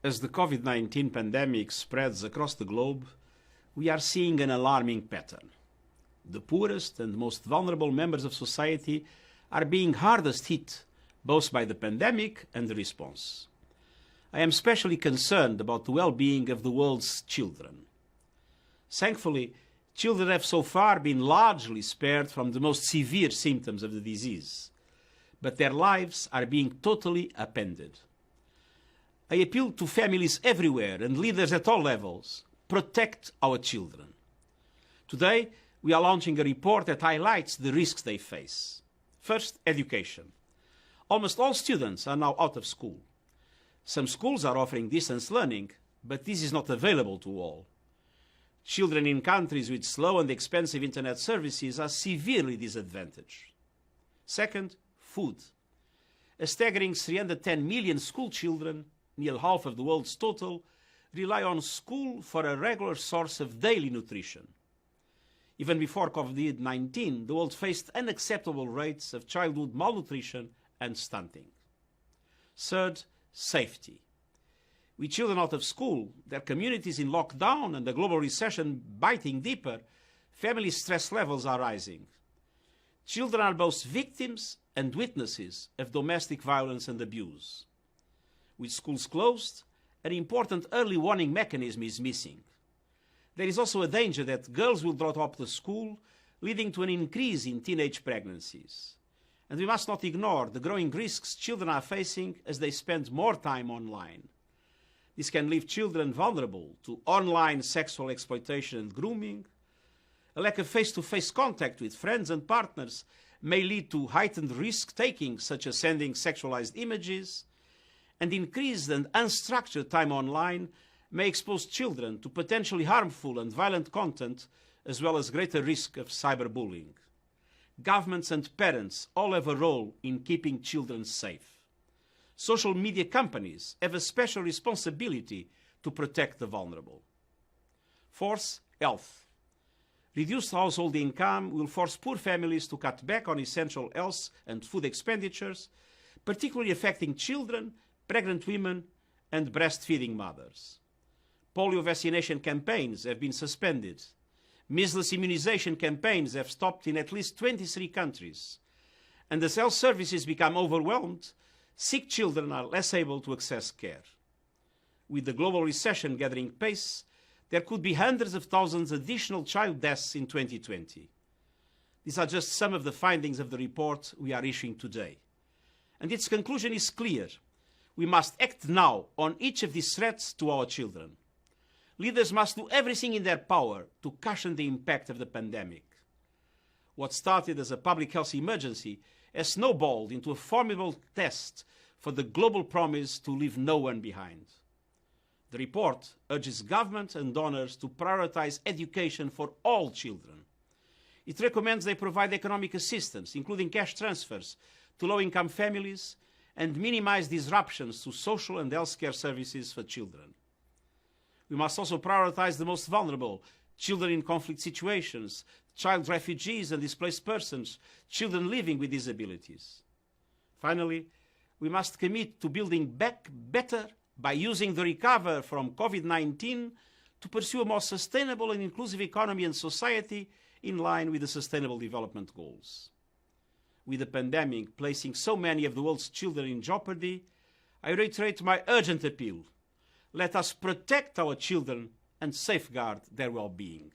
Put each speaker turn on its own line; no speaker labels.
As the Covid-19 pandemic spreads across the globe, we are seeing an alarming pattern. The poorest and most vulnerable members of society are being hardest hit both by the pandemic and the response. I am especially concerned about the well-being of the world's children. Thankfully, children have so far been largely spared from the most severe symptoms of the disease, but their lives are being totally upended. I appeal to families everywhere and leaders at all levels: protect our children. Today, we are launching a report that highlights the risks they face. First, education. Almost all students are now out of school. Some schools are offering distance learning, but this is not available to all. Children in countries with slow and expensive internet services are severely disadvantaged. Second, food. A staggering 310 million school children, nearly half of the world's total, rely on school for a regular source of daily nutrition. Even before Covid-19, the world faced unacceptable rates of childhood malnutrition and stunting. Third, safety. With children out of school, their communities in lockdown, and the global recession biting deeper, family stress levels are rising. Children are both victims and witnesses of domestic violence and abuse. With schools closed, an important early warning mechanism is missing. There is also a danger that girls will drop out of school, leading to an increase in teenage pregnancies. And we must not ignore the growing risks children are facing as they spend more time online. This can leave children vulnerable to online sexual exploitation and grooming. A lack of face-to-face contact with friends and partners may lead to heightened risk-taking, such as sending sexualized images, and increased and unstructured time online may expose children to potentially harmful and violent content, as well as greater risk of cyberbullying. Governments and parents all have a role in keeping children safe. Social media companies have a special responsibility to protect the vulnerable. Fourth, health. Reduced household income will force poor families to cut back on essential health and food expenditures, particularly affecting children, pregnant women, and breastfeeding mothers. Polio vaccination campaigns have been suspended. Measles immunization campaigns have stopped in at least 23 countries. And as health services become overwhelmed, sick children are less able to access care. With the global recession gathering pace, there could be hundreds of thousands additional child deaths in 2020. These are just some of the findings of the report we are issuing today. And its conclusion is clear. We must act now on each of these threats to our children. Leaders must do everything in their power to cushion the impact of the pandemic. What started as a public health emergency has snowballed into a formidable test for the global promise to leave no one behind. The report urges government and donors to prioritize education for all children. It recommends they provide economic assistance, including cash transfers, to low-income families, and minimize disruptions to social and healthcare services for children. We must also prioritize the most vulnerable: children in conflict situations, child refugees and displaced persons, children living with disabilities. Finally, we must commit to building back better by using the recovery from Covid-19 to pursue a more sustainable and inclusive economy and society in line with the Sustainable Development Goals. With the pandemic placing so many of the world's children in jeopardy, I reiterate my urgent appeal: let us protect our children and safeguard their well-being.